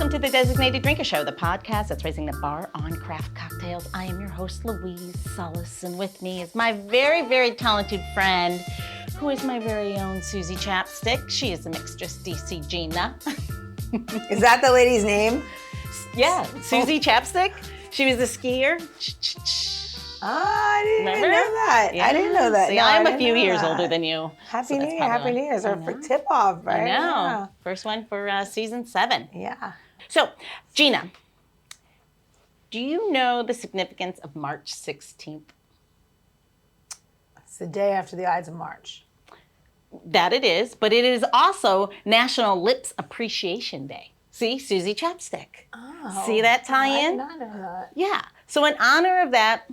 Welcome to the Designated Drinker Show, the podcast that's raising the bar on craft cocktails. I am your host, Louise Solis, and with me is my very, very talented friend, who is my very own Susie Chapstick. She is the mixtress DC Gina. Is that the lady's name? Yeah, Susie Chapstick. She was a skier. Oh, I didn't Remember? even know that. Yeah. I didn't know that. See, No, I'm I a didn't few know years that. older than you. Happy so New that's Year, probably Happy why. New Year's. I Our know. tip off, right? I know. Yeah. First one for season 7. Yeah. So, Gina, do you know the significance of March 16th? It's the day after the Ides of March. That it is, but it is also National Lips Appreciation Day. See, Susie Chapstick. Oh. See that tie-in? I did not know that. Yeah. So in honor of that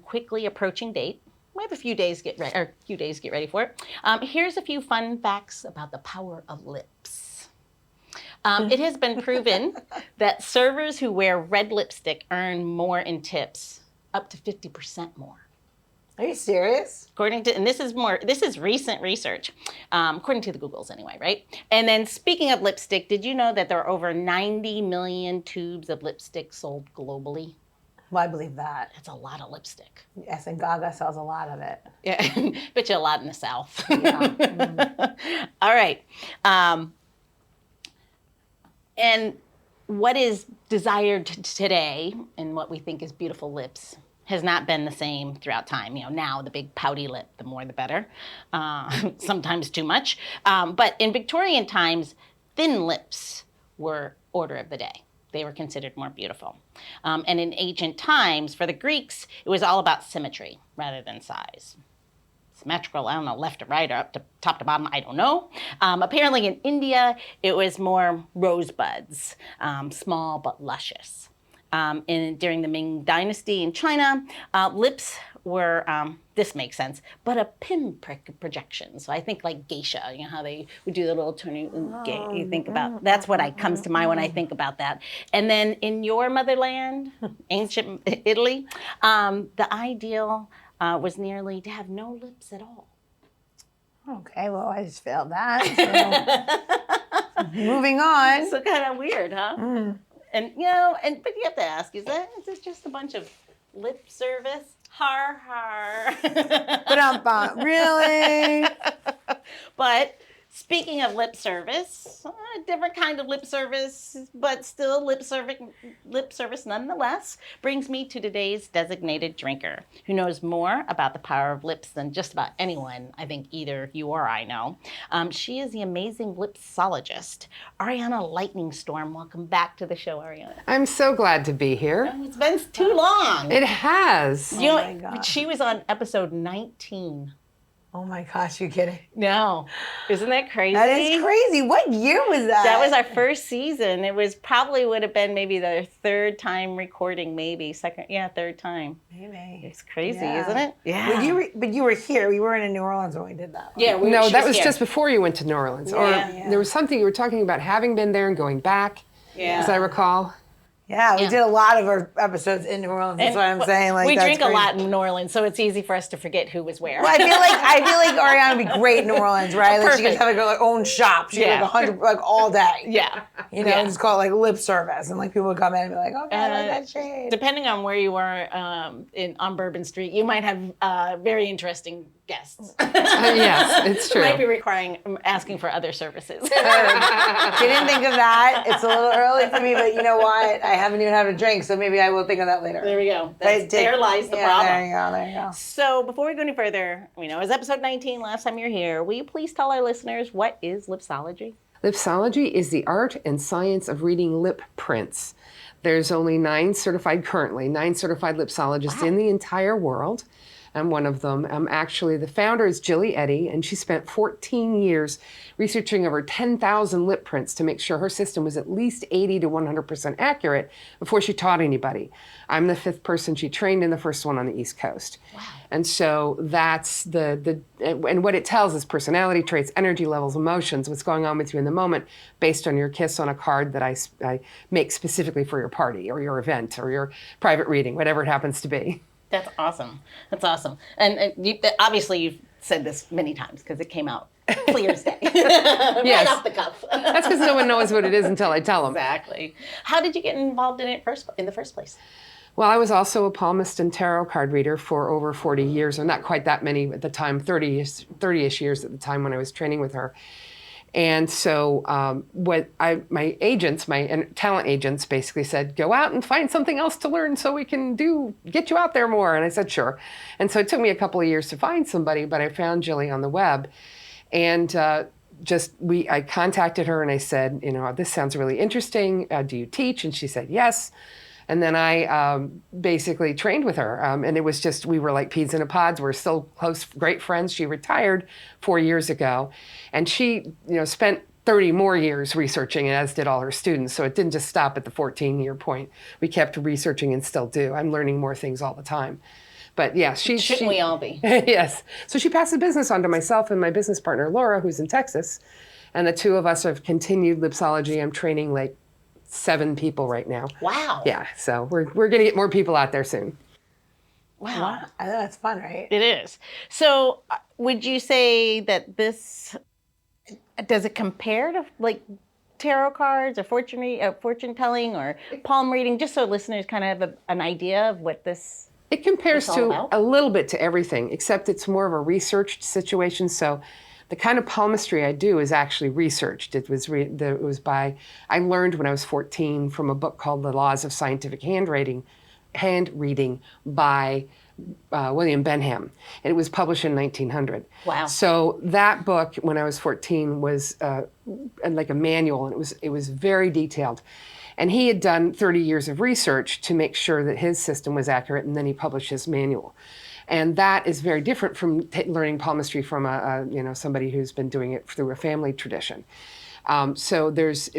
quickly approaching date, we have a few days get ready for it. Here's a few fun facts about the power of lips. It has been proven that servers who wear red lipstick earn more in tips, up to 50% more. Are you serious? According to, and this is recent research, according to the Googles anyway, right? And then speaking of lipstick, did you know that there are over 90 million tubes of lipstick sold globally? Well, I believe that. That's a lot of lipstick. Yes, and Gaga sells a lot of it. Yeah, bet you a lot in the South. Yeah. Mm. All right. And what is desired today and what we think is beautiful lips has not been the same throughout time. You know, now the big pouty lip, the more the better. Sometimes too much. But in Victorian times, thin lips were order of the day. They were considered more beautiful. And in ancient times, for the Greeks, it was all about symmetry rather than size. Symmetrical, I don't know, left to right or up to top to bottom, I don't know. Apparently in India, it was more rosebuds, small but luscious. During the Ming Dynasty in China, lips were, this makes sense, but a pinprick projection. So I think like geisha, you know how they would do the little turning, you think about, that's what comes to mind when I think about that. And then in your motherland, ancient Italy, the ideal was nearly to have no lips at all. Okay, well, I just failed that. So. Moving on. So kind of weird, huh? Mm. And, but you have to ask, is this just a bunch of lip service? Har, har. But really? But speaking of lip service, a different kind of lip service, but still lip service nonetheless, brings me to today's designated drinker, who knows more about the power of lips than just about anyone I think either you or I know. She is the amazing lipsologist, Ariana Lightningstorm. Welcome back to the show, Ariana. I'm so glad to be here. It's been too long. It has. You know, my God. she was on episode 19. Oh my gosh, you kidding? No. Isn't that crazy? That is crazy. What year was that? That was our first season. It was probably would have been maybe the third time recording, maybe third time. Maybe. It's crazy, Yeah. isn't it? Yeah. But you were here. We weren't in New Orleans when we did that. Yeah. No, that was here. just before you went to New Orleans. Yeah. Or there was something you were talking about having been there and going back, as I recall. Yeah, we Yeah. did a lot of our episodes in New Orleans. That's what I'm saying. Like we that's drink crazy. a lot in New Orleans, so it's easy for us to forget who was where. Well, I feel like Ariana would be great in New Orleans, right? Like she could have like her own shop. She could Yeah. like 100 like all day. Yeah. You know, Yeah. and just call it like lip service, and like people would come in and be like, okay, I like that shade. Depending on where you are on Bourbon Street, you might have very interesting guests. Yes, it's true. Might be asking for other services. Didn't think of that. It's a little early for me, but you know what? I haven't even had a drink, so maybe I will think of that later. There we go. There lies the yeah, problem. There you go. So before we go any further, it was episode 19 last time you were here. Will you please tell our listeners what is lipsology? Lipsology is the art and science of reading lip prints. There's only 9 certified lipsologists in the entire world. I'm one of them. Actually, the founder is Jilly Eddy, and she spent 14 years researching over 10,000 lip prints to make sure her system was at least 80 to 100% accurate before she taught anybody. I'm the 5th person she trained and the first one on the East Coast. Wow. And so that's and what it tells is personality traits, energy levels, emotions, what's going on with you in the moment based on your kiss on a card that I make specifically for your party or your event or your private reading, whatever it happens to be. That's awesome. That's awesome. And obviously you've said this many times because it came out clear as day. Right off the cuff. That's because no one knows what it is until I tell them. Exactly. How did you get involved in it in the first place? Well, I was also a palmist and tarot card reader for over 40 years, or not quite that many at the time, 30-ish years at the time when I was training with her. And so my agents, my talent agents basically said, go out and find something else to learn so we can get you out there more. And I said, sure. And so it took me a couple of years to find somebody, but I found Jilly on the web. And I contacted her and I said, this sounds really interesting. Do you teach? And she said, yes. And then I basically trained with her. And it was we were like peas in a pod. We're still close, great friends. She retired 4 years ago. And she, spent 30 more years researching, as did all her students. So it didn't just stop at the 14-year point. We kept researching and still do. I'm learning more things all the time. But yeah, Shouldn't we all be? Yes. So she passed the business on to myself and my business partner, Laura, who's in Texas. And the two of us have continued Lipsology. I'm training like 7 people right now. Wow. Yeah, so we're going to get more people out there soon. Wow. I know that's fun, right? It is. So would you say that does it compare to like tarot cards or fortune telling or palm reading, just so listeners kind of have an idea of what this It compares all to about? a little bit to everything, except it's more of a researched situation. So the kind of palmistry I do is actually researched. I learned when I was 14 from a book called The Laws of Scientific Hand Reading by William Benham. And it was published in 1900. Wow. So that book, when I was 14, was like a manual, and it was very detailed. And he had done 30 years of research to make sure that his system was accurate, and then he published his manual. And that is very different from learning palmistry from somebody who's been doing it through a family tradition. So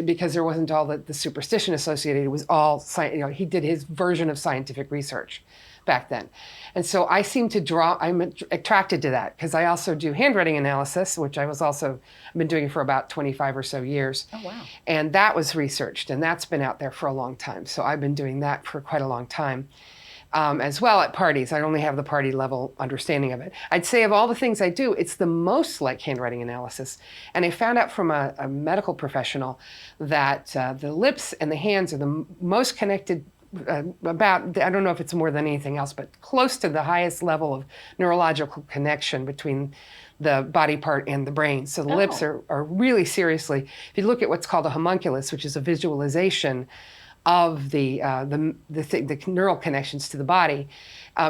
because there wasn't all the superstition associated, it was all, he did his version of scientific research back then. And so I'm attracted to that because I also do handwriting analysis, which I've been doing for about 25 or so years. Oh, wow. And that was researched, and that's been out there for a long time. So I've been doing that for quite a long time. As well at parties. I only have the party level understanding of it. I'd say of all the things I do, it's the most like handwriting analysis. And I found out from a medical professional that the lips and the hands are the most connected I don't know if it's more than anything else, but close to the highest level of neurological connection between the body part and the brain. So the lips are really seriously, if you look at what's called a homunculus, which is a visualization of the neural connections to the body,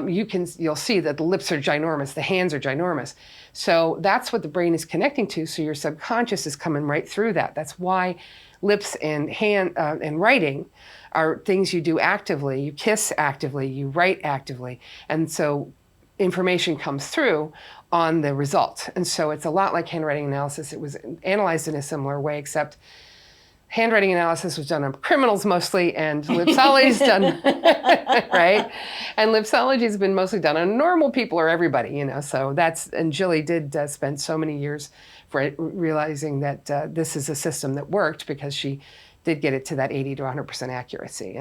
you'll see that the lips are ginormous, the hands are ginormous. So that's what the brain is connecting to. So your subconscious is coming right through that. That's why lips and hand and writing are things you do actively. You kiss actively, you write actively, and so information comes through on the result. And so it's a lot like handwriting analysis. It was analyzed in a similar way, except handwriting analysis was done on criminals mostly, and lipsology is done, right? And lipsology has been mostly done on normal people or everybody, So and Jilly did spend so many years realizing that this is a system that worked because she did get it to that 80 to 100% accuracy.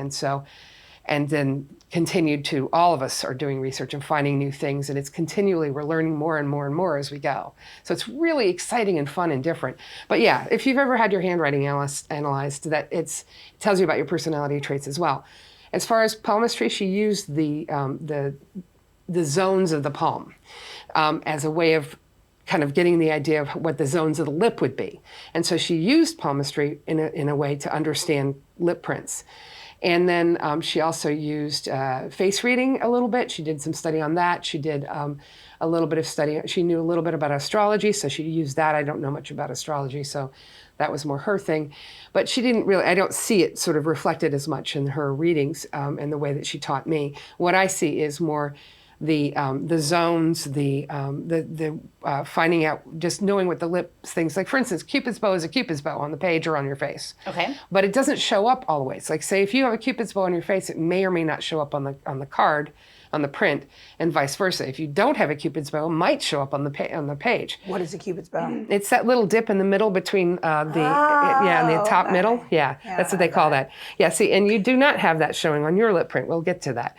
And then continued to, all of us are doing research and finding new things, and it's continually, we're learning more and more and more as we go. So it's really exciting and fun and different. But yeah, if you've ever had your handwriting analyzed, it tells you about your personality traits as well. As far as palmistry, she used the zones of the palm as a way of kind of getting the idea of what the zones of the lip would be. And so she used palmistry in a way to understand lip prints. And then she also used face reading a little bit. She did some study on that. She did a little bit of study. She knew a little bit about astrology, so she used that. I don't know much about astrology, so that was more her thing. But she didn't really, I don't see it sort of reflected as much in her readings and the way that she taught me. What I see is more the zones, the finding out, just knowing what the lips things, like for instance, Cupid's bow is a Cupid's bow on the page or on your face. Okay. But it doesn't show up always. Like say if you have a Cupid's bow on your face, it may or may not show up on the card, on the print, and vice versa. If you don't have a Cupid's bow, it might show up on the page. What is a Cupid's bow? It's that little dip in the middle between in the top middle. Yeah, that's what they call that. Yeah, see, and you do not have that showing on your lip print. We'll get to that.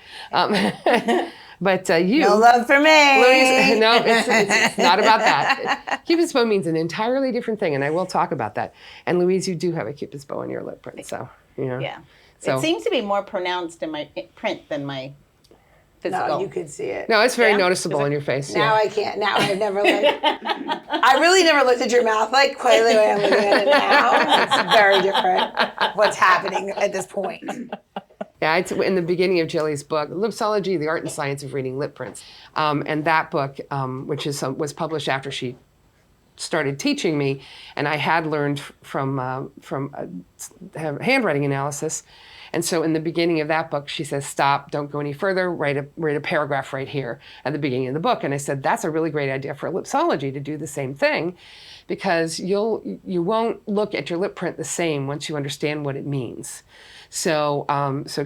But you, No love for me. Louise, no, it's not about that. Cupid's bow means an entirely different thing, and I will talk about that. And Louise, you do have a Cupid's bow in your lip print, so Yeah. So, it seems to be more pronounced in my print than my physical. No, you could see it. no, it's very Yeah? noticeable on your face. Now I can't. Now I've never I really never looked at your mouth like quite the way I'm looking at it now. It's very different what's happening at this point. Yeah, it's in the beginning of Jilly's book, Lipsology, The Art and Science of Reading Lip Prints. And that book, which was published after she started teaching me, and I had learned from handwriting analysis. And so in the beginning of that book, she says, stop, don't go any further, write a paragraph right here at the beginning of the book. And I said, that's a really great idea for lipsology to do the same thing, because you won't look at your lip print the same once you understand what it means. So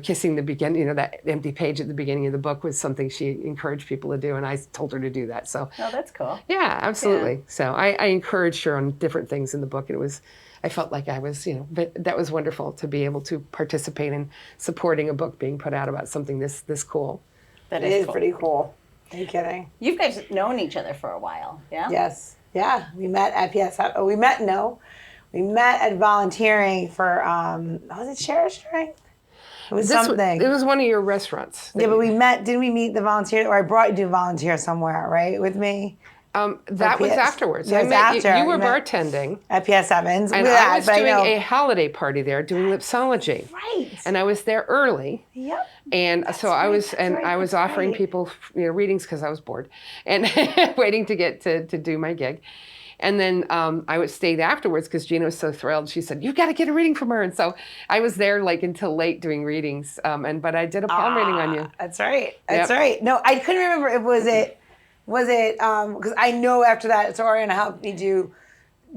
kissing the beginning, that empty page at the beginning of the book was something she encouraged people to do, and I told her to do that. So Oh, that's cool. yeah, absolutely. Yeah. So I encouraged her on different things in the book, and I felt like I was, but that was wonderful to be able to participate in supporting a book being put out about something this cool. That is cool. Pretty cool. Are you kidding? You guys have known each other for a while, yeah? Yes. Yeah. We met at We met at volunteering for, was it Share Strength? It was something. It was one of your restaurants. Yeah, but didn't we meet the volunteer, or I brought you to volunteer somewhere, right, with me? That was afterwards. Yeah, you were bartending. At PS Evans. And I was doing a holiday party there, doing lipsology. Right. And I was there early. Yep. And so I was offering people readings because I was bored and waiting to get to do my gig. And then I stayed afterwards because Gina was so thrilled. She said, "You've got to get a reading from her." And so I was there until late doing readings. But I did a palm reading on you. That's right. That's right. No, I couldn't remember. Was it because I know after that, so Ariana helped me do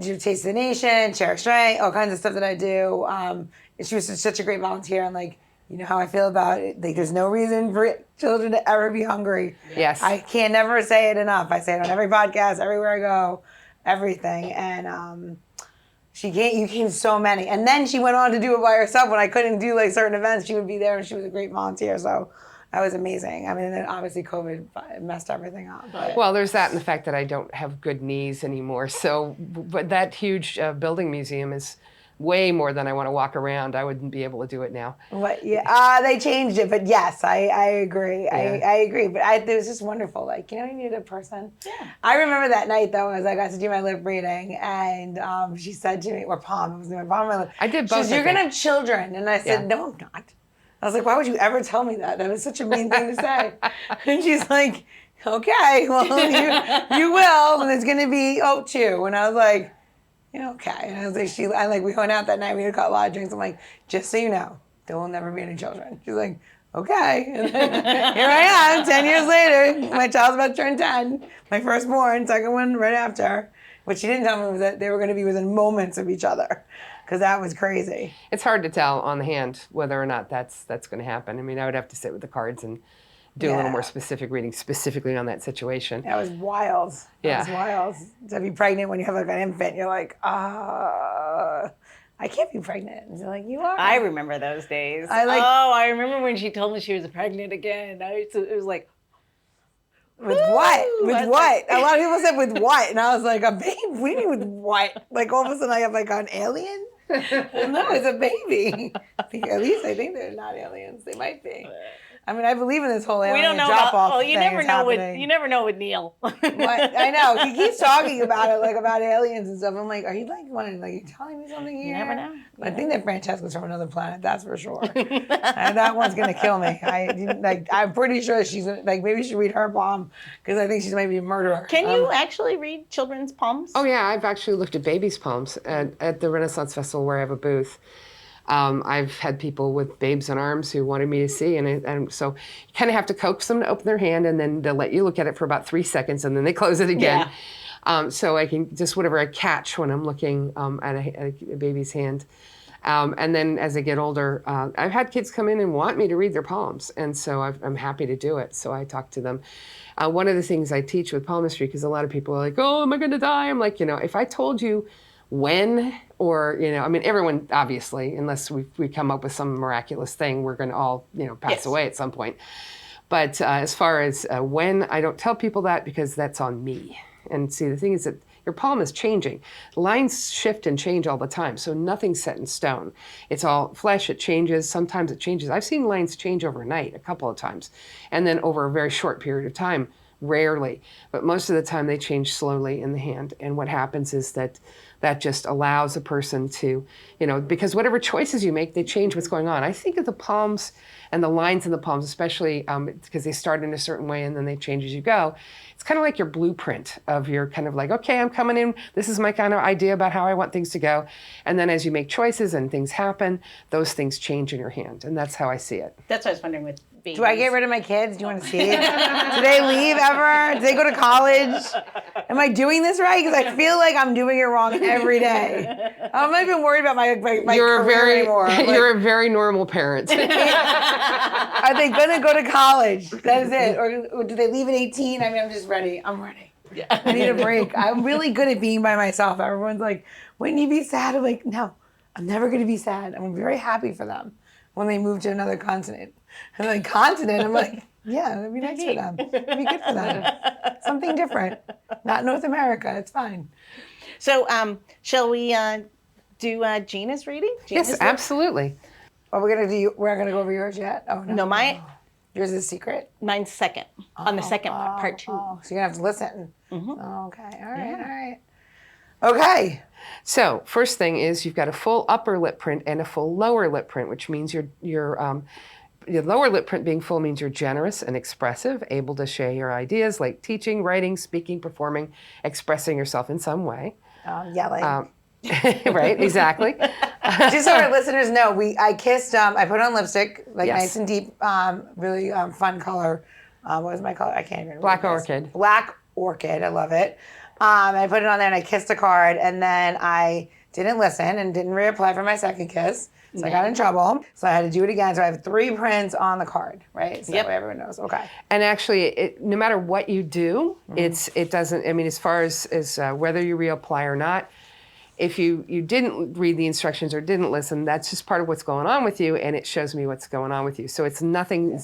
Taste of the Nation, Share Strength, all kinds of stuff that I do. And she was such a great volunteer. And you know how I feel about it. There's no reason for children to ever be hungry. Yes. I can never say it enough. I say it on every podcast, everywhere I go, everything. And you came so many. And then she went on to do it by herself. When I couldn't do certain events, she would be there, and she was a great volunteer. So that was amazing. I mean, and then obviously COVID messed everything up. But. Well, there's that and the fact that I don't have good knees anymore. So, but that huge building museum is way more than I want to walk around. I wouldn't be able to do it now. What? Yeah, they changed it, but yes, I agree. Yeah. I agree. But it was just wonderful. You need a person. Yeah. I remember that night though, as I got to do my lip reading, and she said to me, or palm. It was my palm. My lip. I did both. She said, "You're gonna have children," and I said, "No, I'm not." I was like, "Why would you ever tell me that? That was such a mean thing to say." And she's like, "Okay, well, you will, and it's gonna be 2." And I was like, "Yeah, okay." And I was like, we went out that night. We had a lot of drinks. I'm like, "Just so you know, there will never be any children." She's like, "Okay." And then here I am, 10 years later. My child's about to turn 10. My firstborn, second one right after. What she didn't tell me was that they were going to be within moments of each other, because that was crazy. It's hard to tell on the hand whether or not that's going to happen. I mean, I would have to sit with the cards and do a little more specific reading specifically on that situation. That was wild. That was wild. To be pregnant when you have an infant, you're like, I can't be pregnant. And you're like, you are. I remember those days. I remember when she told me she was pregnant again. It was like, with what? With what? A lot of people said with what? And I was like, a baby? What do you mean with what? All of a sudden I have an alien? No, it's a baby. At least I think they're not aliens. They might be. I mean, I believe in this whole alien drop-off thing. You never know with Neil. What? I know. He keeps talking about it, about aliens and stuff. I'm like, are you you telling me something here? You never know. I think that Francesca's from another planet. That's for sure. And that one's gonna kill me. I'm pretty sure she's maybe you should read her palm, because I think she's maybe a murderer. Can you actually read children's palms? Oh yeah, I've actually looked at babies' palms at the Renaissance Festival where I have a booth. I've had people with babes in arms who wanted me to see, and so you kind of have to coax them to open their hand, and then they'll let you look at it for about 3 seconds, and then they close it again. Yeah. So I can just whatever I catch when I'm looking at a baby's hand. And then as I get older, I've had kids come in and want me to read their palms, and so I'm happy to do it. So I talk to them. One of the things I teach with palmistry, because a lot of people are like, "Oh, am I going to die?" I'm like, if I told you when, or everyone obviously, unless we come up with some miraculous thing, we're going to all pass away at some point. But as far as when, I don't tell people that because that's on me. And see, the thing is that your palm is changing. Lines shift and change all the time, so nothing's set in stone. It's all flesh, it changes, sometimes it changes. I've seen lines change overnight a couple of times, and then over a very short period of time, rarely. But most of the time they change slowly in the hand. And what happens is that just allows a person to, because whatever choices you make, they change what's going on. I think of the palms and the lines in the palms, especially because they start in a certain way and then they change as you go. It's kind of like your blueprint of your kind of like, okay, I'm coming in, this is my kind of idea about how I want things to go. And then as you make choices and things happen, those things change in your hand. And that's how I see it. That's what I was wondering with babies. Do I get rid of my kids? Do you want to see? Do they leave ever? Do they go to college? Am I doing this right? Because I feel like I'm doing it wrong every day. I'm not even worried about my career anymore. You're a very normal parent. Are they going to go to college? That is it. Or do they leave at 18? I mean, I'm just ready. I'm ready. Yeah. I need a break. I'm really good at being by myself. Everyone's like, wouldn't you be sad? I'm like, no, I'm never going to be sad. I'm very happy for them when they move to another continent. And like, continent? I'm like, yeah, that'd be nice for them. It'd be good for them. Something different. Not North America. It's fine. So shall we do Gina's reading? Yes, absolutely. Are we going to do, we're not going to go over yours yet? Oh, no. No, yours is a secret? mine's second, on the second part 2. Oh, so you're going to have to listen. Mm-hmm. Oh, okay. All right. Okay. So first thing is you've got a full upper lip print and a full lower lip print, which means your lower lip print being full means you're generous and expressive, able to share your ideas like teaching, writing, speaking, performing, expressing yourself in some way. Yelling. Right, exactly. Just so our listeners know, I kissed, I put on lipstick, like Yes. nice and deep, really fun color. What was my color? I can't even remember. Black orchid. Black orchid, I love it. I put it on there and I kissed a card, and then I didn't listen and didn't reapply for my second kiss. So I got in trouble. So I had to do it again. So I have 3 prints on the card, right? So everyone knows. Okay. And actually, no matter what you do, it doesn't, I mean, as far as whether you reapply or not, if you didn't read the instructions or didn't listen, that's just part of what's going on with you, and it shows me what's going on with you. So it's nothing,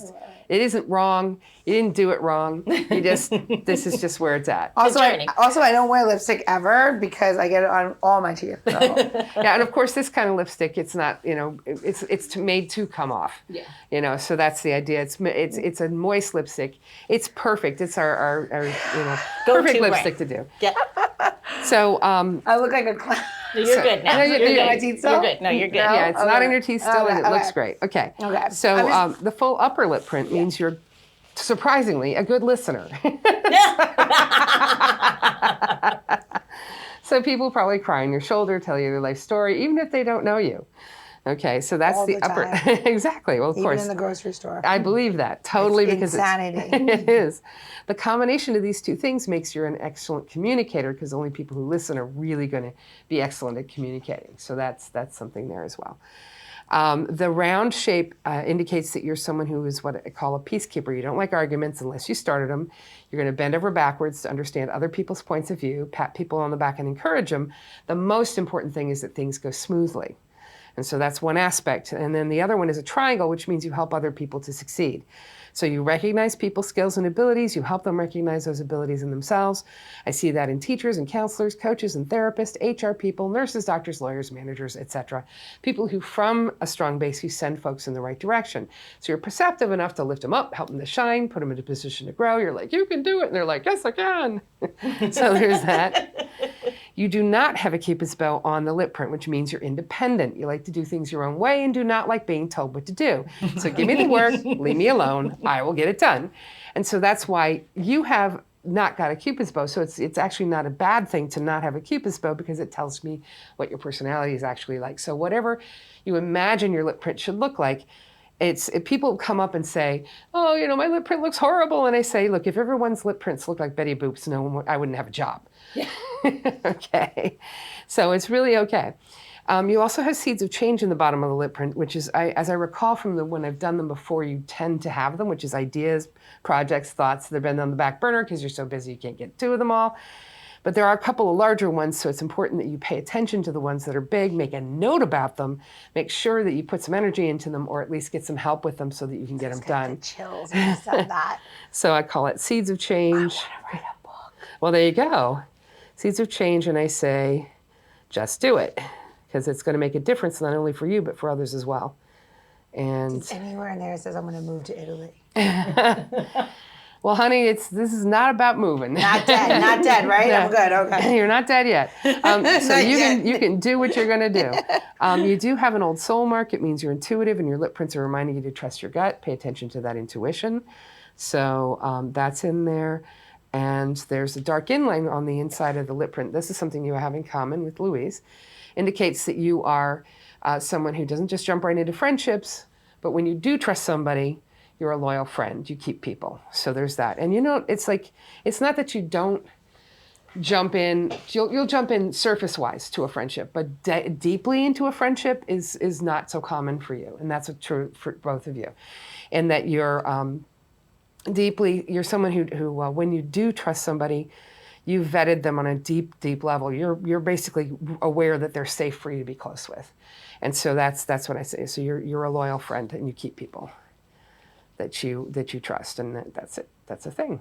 it isn't wrong. You didn't do it wrong. You just, this is just where it's at. Also, I don't wear lipstick ever because I get it on all my teeth. So. Yeah, and of course, this kind of lipstick, it's not, it's made to come off. Yeah. So that's the idea. It's a moist lipstick. It's perfect. It's our perfect lipstick to do. Yeah. So I look like a clown. You're good now. You're good. My teeth still? You're good. No, you're good. Yeah, it's not in your teeth still, and it looks great. Okay. Okay. So the full upper lip print means you're surprisingly a good listener. So people probably cry on your shoulder, tell you their life story, even if they don't know you. Okay, so that's All the the upper. time. Exactly. Well, of course. Even in the grocery store. I believe that totally It's because insanity. it is. The combination of these two things makes you an excellent communicator because only people who listen are really going to be excellent at communicating. So that's something there as well. The round shape indicates that you're someone who is what I call a peacekeeper. You don't like arguments unless you started them. You're going to bend over backwards to understand other people's points of view, pat people on the back and encourage them. The most important thing is that things go smoothly. And so that's one aspect. And then the other one is a triangle, which means you help other people to succeed. So you recognize people's skills and abilities, you help them recognize those abilities in themselves. I see that in teachers and counselors, coaches and therapists, HR people, nurses, doctors, lawyers, managers, etc. People who from a strong base, you send folks in the right direction. So you're perceptive enough to lift them up, help them to shine, put them in a position to grow. You're like, you can do it. And they're like, yes, I can. So there's that. You do not have a Cupid's bow on the lip print, which means you're independent. You like to do things your own way and do not like being told what to do. So give me the work, leave me alone, I will get it done. And so that's why you have not got a Cupid's bow. So it's actually not a bad thing to not have a Cupid's bow because it tells me what your personality is actually like. So whatever you imagine your lip print should look like, if people come up and say, oh, my lip print looks horrible. And I say, look, if everyone's lip prints look like Betty Boop's, I wouldn't have a job. Yeah. Okay. So it's really okay. You also have seeds of change in the bottom of the lip print, which is, as I recall from when I've done them before, you tend to have them, which is ideas, projects, thoughts. They've been on the back burner because you're so busy you can't get 2 of them all. But there are a couple of larger ones, so it's important that you pay attention to the ones that are big, make a note about them, make sure that you put some energy into them, or at least get some help with them so that you can get them done. Chills when you said that. So I call it Seeds of Change. I want to write a book. Well, there you go. Seeds of Change, and I say, just do it, because it's going to make a difference not only for you, but for others as well. And Anywhere in there it says I'm going to move to Italy. well, honey, this is not about moving. Not dead, right? I'm good. Okay. You're not dead yet. So you can do what you're going to do. You do have an old soul mark. It means you're intuitive, and your lip prints are reminding you to trust your gut. Pay attention to that intuition. So that's in there. And there's a dark inline on the inside of the lip print. This is something you have in common with Louise. Indicates that you are someone who doesn't just jump right into friendships, but when you do trust somebody, you're a loyal friend. You keep people. So there's that. And it's like, it's not that you don't jump in, you'll jump in surface-wise to a friendship, but deeply into a friendship is not so common for you. And that's true for both of you. And that you're you're someone who when you do trust somebody, you vetted them on a deep level. You're basically aware that they're safe for you to be close with. And so that's what I say. So you're a loyal friend, and you keep people that you trust, and that's it. That's a thing.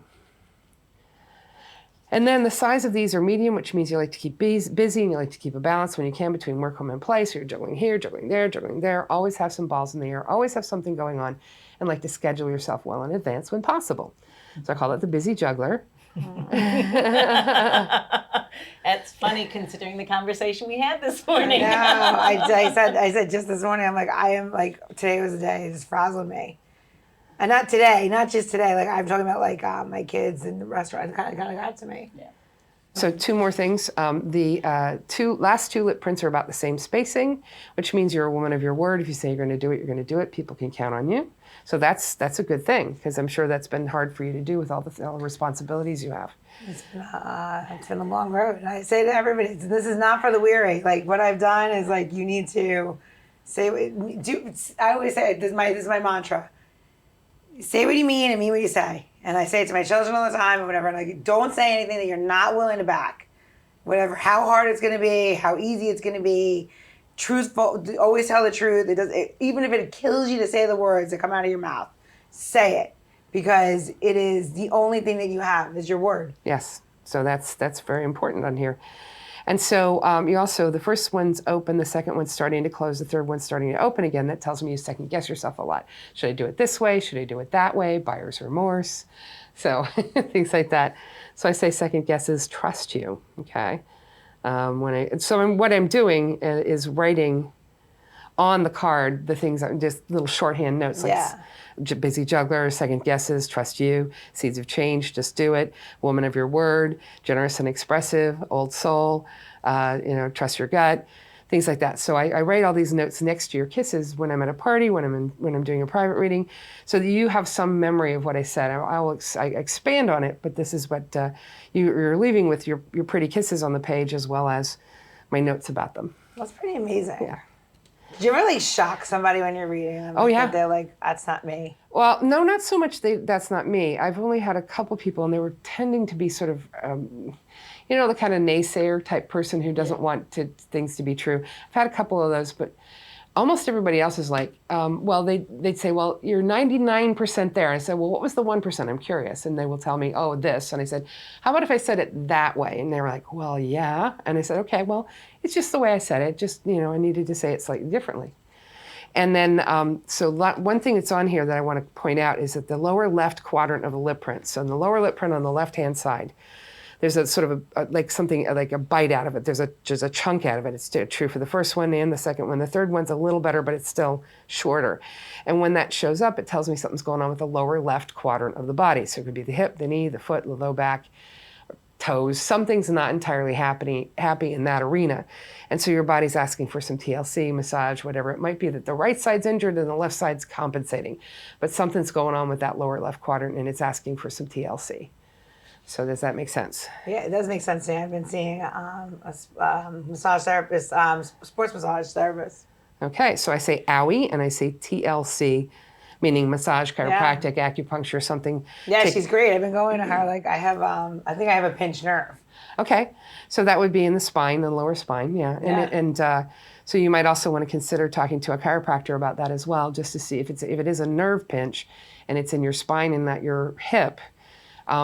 And then the size of these are medium, which means you like to keep busy, and you like to keep a balance when you can between work, home, and play. So you're juggling here, juggling there, juggling there. Always have some balls in the air. Always have something going on, and like to schedule yourself well in advance when possible. So I call it the busy juggler. That's funny considering the conversation we had this morning. No, I said just this morning, I'm like, today was the day, it just frazzled me. And not today, not just today, like I'm talking about like my kids in the restaurant, it kind of got to me. Yeah. So two more things. The last two lip prints are about the same spacing, which means you're a woman of your word. If you say you're going to do it, you're going to do it. People can count on you. So that's a good thing, because I'm sure that's been hard for you to do with all the responsibilities you have. It's been a long road. I say to everybody, this is not for the weary. Like what I've done is like you need to say. I always say this is my mantra. Say what you mean and mean what you say. And I say it to my children all the time and whatever. And like, don't say anything that you're not willing to back. Whatever, how hard it's going to be, how easy it's going to be. Truthful, always tell the truth. Even if it kills you to say the words that come out of your mouth, say it, because it is the only thing that you have is your word. Yes, so that's very important on here. And so you also, the first one's open, the second one's starting to close, the third one's starting to open again. That tells me you second guess yourself a lot. Should I do it this way? Should I do it that way? Buyer's remorse. So things like that. So I say second guesses, trust you, okay? What I'm doing is writing on the card the things, just little shorthand notes like busy juggler, second guesses, trust you, seeds of change, just do it, woman of your word, generous and expressive, old soul, trust your gut, things like that. So I write all these notes next to your kisses when I'm at a party, when I'm doing a private reading, so that you have some memory of what I said. I expand on it, but this is what you're leaving with your pretty kisses on the page, as well as my notes about them. That's pretty amazing. Yeah. Did you ever shock somebody when you're reading them? Oh, yeah. They're like, that's not me. Well, no, not so much that's not me. I've only had a couple people, and they were tending to be sort of, the kind of naysayer type person who doesn't want things to be true. I've had a couple of those, but almost everybody else is like, they'd say, well, you're 99% there. I said, well, what was the 1%? I'm curious. And they will tell me, oh, this. And I said, how about if I said it that way? And they were like, well, yeah. And I said, okay, well, it's just the way I said it. Just, I needed to say it slightly differently. And then, one thing that's on here that I want to point out is that the lower left quadrant of the lip print. So in the lower lip print on the left-hand side, there's a sort of a bite out of it. There's a chunk out of it. It's true for the first one and the second one. The third one's a little better, but it's still shorter. And when that shows up, it tells me something's going on with the lower left quadrant of the body. So it could be the hip, the knee, the foot, the low back, toes. Something's not entirely happy in that arena. And so your body's asking for some TLC, massage, whatever. It might be that the right side's injured and the left side's compensating. But something's going on with that lower left quadrant, and it's asking for some TLC. So does that make sense? Yeah, it does make sense to me. I've been seeing a massage therapist, sports massage therapist. Okay, so I say OWI and I say TLC, meaning massage, chiropractic, acupuncture, something. Yeah, she's great. I've been going to her. I think I have a pinched nerve. Okay, so that would be in the spine, the lower spine, yeah. And so you might also want to consider talking to a chiropractor about that as well, just to see if it is a nerve pinch and it's in your spine and not your hip.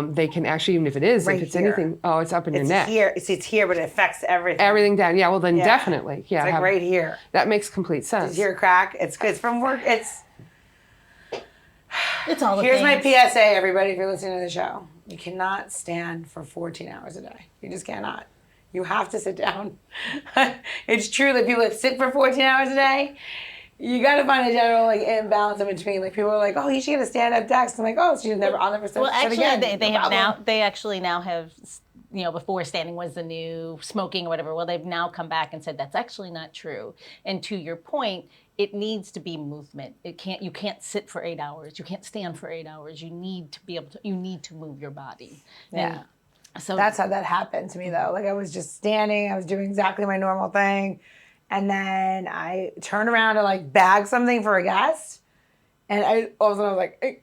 They can actually, even if it is, Right if it's here. anything, it's up in your neck. It's here, but it affects everything. Everything down, yeah, well then definitely. Yeah, It's like right here. That makes complete sense. Did you hear a crack? It's good. It's from work. It's all the Here's my things. PSA, everybody, if you're listening to the show. You cannot stand for 14 hours a day. You just cannot. You have to sit down. It's true that people that sit for 14 hours a day, you got to find a general imbalance in between. Like people are like, oh, you should get a stand-up desk. I'm like, oh, so I'll never sit Well, actually, again. they actually now have, before standing was the new smoking or whatever. Well, they've now come back and said that's actually not true. And to your point, it needs to be movement. You can't sit for 8 hours. You can't stand for 8 hours. You need to move your body. Yeah. And so that's how that happened to me, though. Like I was just standing. I was doing exactly my normal thing. And then I turned around to bag something for a guest. And all of a sudden I was like, eh.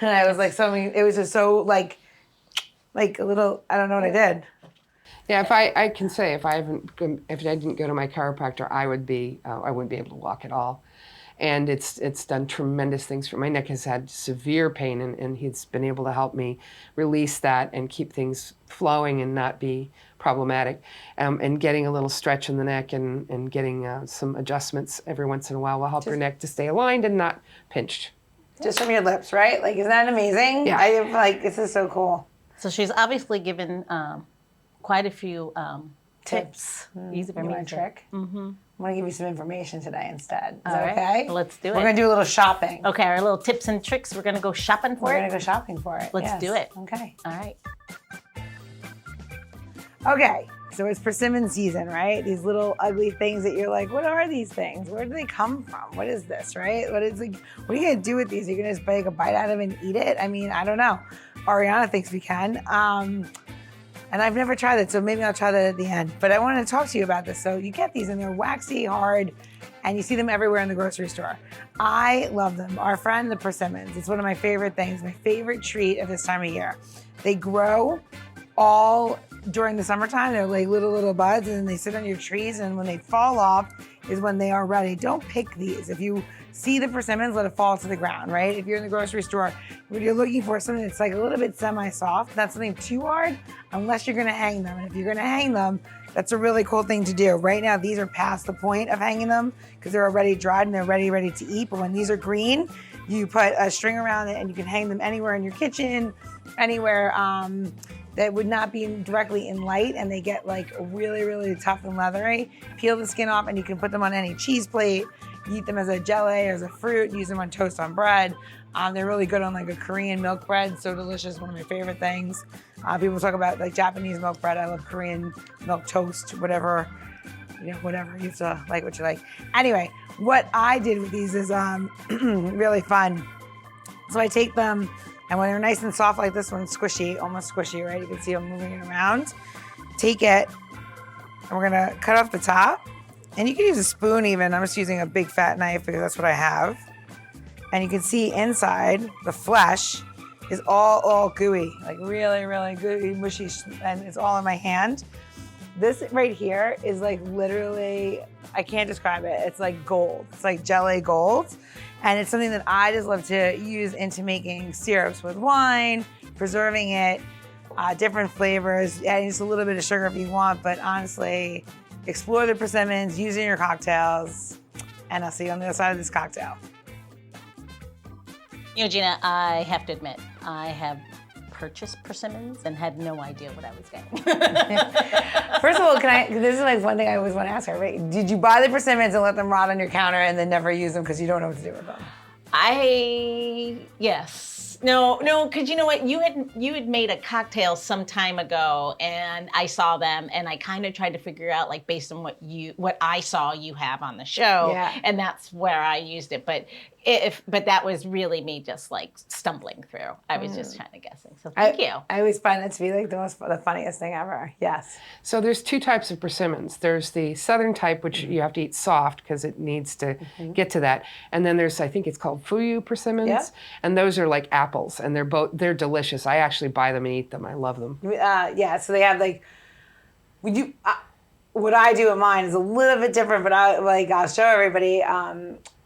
And I was like, it was just so like a little, I don't know what I did. Yeah, if I can say if I didn't go to my chiropractor, I wouldn't be able to walk at all. And it's done tremendous things for my neck. Has had severe pain, and he's been able to help me release that and keep things flowing and not be problematic. And getting a little stretch in the neck and getting some adjustments every once in a while will help your neck to stay aligned and not pinched. Just from your lips, right? Like, isn't that amazing? Yeah. This is so cool. So she's obviously given quite a few tips. Easy for me to trick. Mm-hmm. I'm going to give you some information today instead. Is that right. okay? Let's do it. We're going to do a little shopping. Okay, our little tips and tricks. We're going to go shopping for We're it. going to go shopping for it. Let's do it. Okay. All right. Okay. So it's persimmon season, right? These little ugly things that you're like, what are these things? Where do they come from? What is this, right? What are you going to do with these? Are you going to just take a bite out of them and eat it? I mean, I don't know. Ariana thinks we can. And I've never tried it, so maybe I'll try that at the end. But I wanted to talk to you about this. So you get these, and they're waxy, hard, and you see them everywhere in the grocery store. I love them. Our friend, the persimmons, it's one of my favorite things, my favorite treat at this time of year. They grow all during the summertime. They're like little buds, and then they sit on your trees, and when they fall off is when they are ready. Don't pick these. If you see the persimmons, let it fall to the ground, right? If you're in the grocery store, what you're looking for is something that's like a little bit semi-soft, not something too hard, unless you're gonna hang them. And if you're gonna hang them, that's a really cool thing to do. Right now, these are past the point of hanging them because they're already dried and they're ready to eat. But when these are green, you put a string around it and you can hang them anywhere in your kitchen, anywhere that would not be directly in light, and they get like really tough and leathery. Peel the skin off and you can put them on any cheese plate. You eat them as a jelly or as a fruit, use them on toast on bread. They're really good on like a Korean milk bread, so delicious, one of my favorite things. People talk about like Japanese milk bread. I love Korean milk toast, whatever, whatever. You have to like what you like. Anyway, what I did with these is really fun. So I take them, and when they're nice and soft like this one, squishy, almost squishy, right? You can see I'm moving it around. Take it, and we're gonna cut off the top. And you can use a spoon even. I'm just using a big fat knife because that's what I have. And you can see inside, the flesh is all gooey, like really gooey, mushy, and it's all in my hand. This right here is like literally, I can't describe it. It's like gold. It's like jelly gold. And it's something that I just love to use into making syrups with wine, preserving it, different flavors, adding just a little bit of sugar if you want, but honestly, explore the persimmons, use it in your cocktails, and I'll see you on the other side of this cocktail. Gina, I have to admit, I have purchased persimmons and had no idea what I was getting. First of all, this is like one thing I always want to ask her, right? Did you buy the persimmons and let them rot on your counter and then never use them because you don't know what to do with them? Yes. No, because you know what? You had made a cocktail some time ago, and I saw them, and I kind of tried to figure out, like, based on what I saw you have on the show, and that's where I used it. But But that was really me just like stumbling through. I was just kind of guessing. So thank you. I always find that to be like the funniest thing ever. Yes. So there's two types of persimmons. There's the southern type, which you have to eat soft because it needs to get to that. And then there's, I think it's called fuyu persimmons. Yeah. And those are like apples, and they're delicious. I actually buy them and eat them. I love them. Yeah. So they have like, what I do with mine is a little bit different, but I'll show everybody.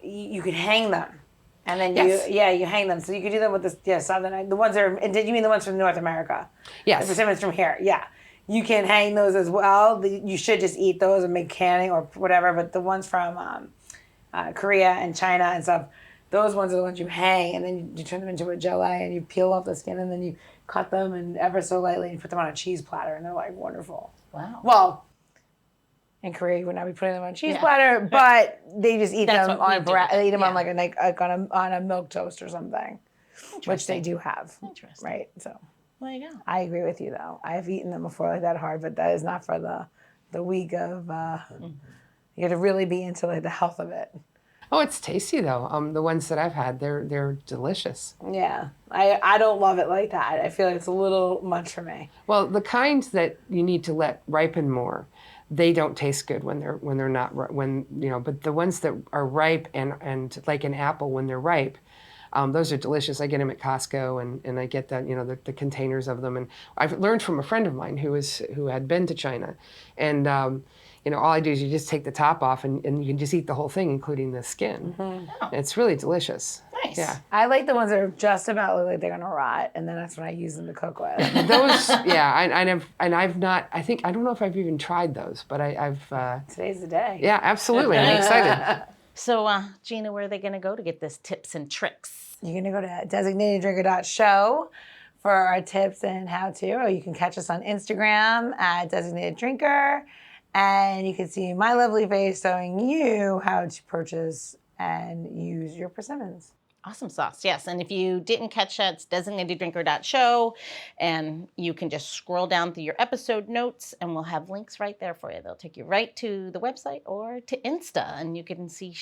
You could hang them, and then you hang them. So you could do them with this. Yeah, southern. The ones that are. And did you mean the ones from North America? Yes. The persimmons from here. Yeah. You can hang those as well. You should just eat those and make canning or whatever. But the ones from Korea and China and stuff, those ones are the ones you hang, and then you turn them into a gelée, and you peel off the skin, and then you cut them and ever so lightly and put them on a cheese platter, and they're like wonderful. Wow. Well, in Korea, you would not be putting them on a cheese platter, but they just eat them on bread. They eat them on on a milk toast or something, which they do have. Interesting. Right. So There you go. I agree with you, though. I've eaten them before like that hard, but that is not for the week of. You got to really be into like the health of it. Oh, it's tasty though. The ones that I've had, they're delicious. Yeah, I don't love it like that. I feel like it's a little much for me. Well, the kinds that you need to let ripen more, they don't taste good when they're not But the ones that are ripe and like an apple when they're ripe, those are delicious. I get them at Costco and I get the containers of them. And I've learned from a friend of mine who had been to China, and all I do is you just take the top off and you can just eat the whole thing, including the skin. Mm-hmm. Oh. It's really delicious. Nice. Yeah. I like the ones that are just about look like they're gonna rot, and then that's when I use them to cook with. Those, yeah, I've not. I don't know if I've even tried those, but I've. Today's the day. Yeah, absolutely. I'm excited. So, Gina, where are they going to go to get this tips and tricks? You're gonna go to designateddrinker.show for our tips and how to, or you can catch us on Instagram at designateddrinker. And you can see my lovely face showing you how to purchase and use your persimmons. Awesome sauce, yes. And if you didn't catch that, it's designateddrinker.show. And you can just scroll down through your episode notes and we'll have links right there for you. They'll take you right to the website or to Insta. And you can see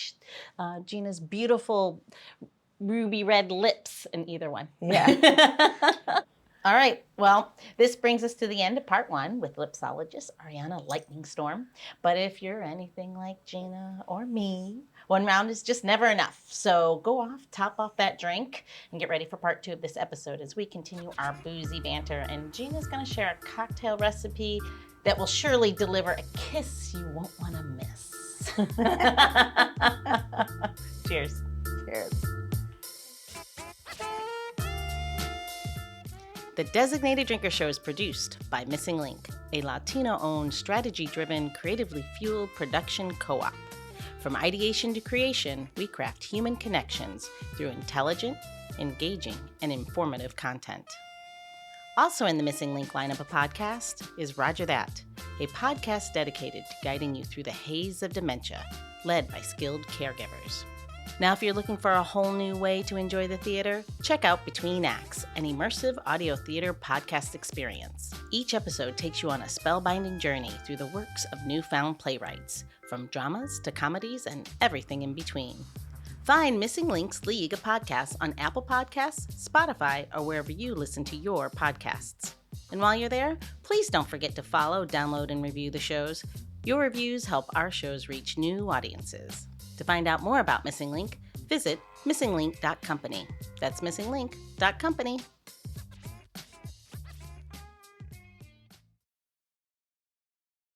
Gina's beautiful ruby red lips in either one. Yeah. All right, well, this brings us to the end of part 1 with lipsologist Ariana Lightningstorm. But if you're anything like Gina or me, 1 round is just never enough. So go off, top off that drink, and get ready for part 2 of this episode as we continue our boozy banter. And Gina's gonna share a cocktail recipe that will surely deliver a kiss you won't wanna miss. Cheers. Cheers. The Designated Drinker Show is produced by Missing Link, a Latino-owned, strategy-driven, creatively fueled production co-op. From ideation to creation, we craft human connections through intelligent, engaging, and informative content. Also in the Missing Link lineup of podcasts is Rodger That, a podcast dedicated to guiding you through the haze of dementia, led by skilled caregivers. Now, if you're looking for a whole new way to enjoy the theater, check out Between Acts, an immersive audio theater podcast experience. Each episode takes you on a spellbinding journey through the works of newfound playwrights, from dramas to comedies and everything in between. Find Missing Link's League of Podcasts on Apple Podcasts, Spotify, or wherever you listen to your podcasts. And while you're there, please don't forget to follow, download, and review the shows. Your reviews help our shows reach new audiences. To find out more about Missing Link, visit missinglink.company. That's missinglink.company.